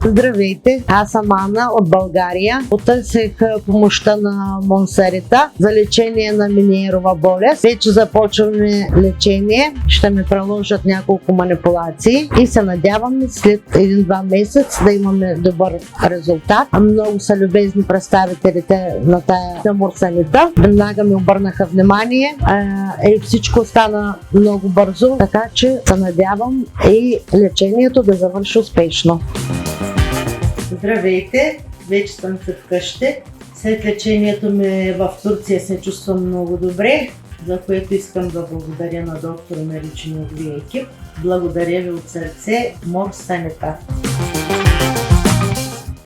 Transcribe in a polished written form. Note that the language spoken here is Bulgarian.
Здравейте, аз съм Ана от България. Потърсих помощта на Монсарита за лечение на Мениерова болест. Вече започваме лечение, ще ми приложат няколко манипулации и се надявам след 1-2 месеца да имаме добър резултат. Много са любезни представителите на тая Монсарита. Веднага ми обърнаха внимание и всичко стана много бързо, така че се надявам и лечението да завърши успешно. Здравейте, вече съм се вкъщи. След лечението ми в Турция се чувствам много добре, за което искам да благодаря на доктор Меличи и неговия екип. Благодаря ви от сърце, Монсарита.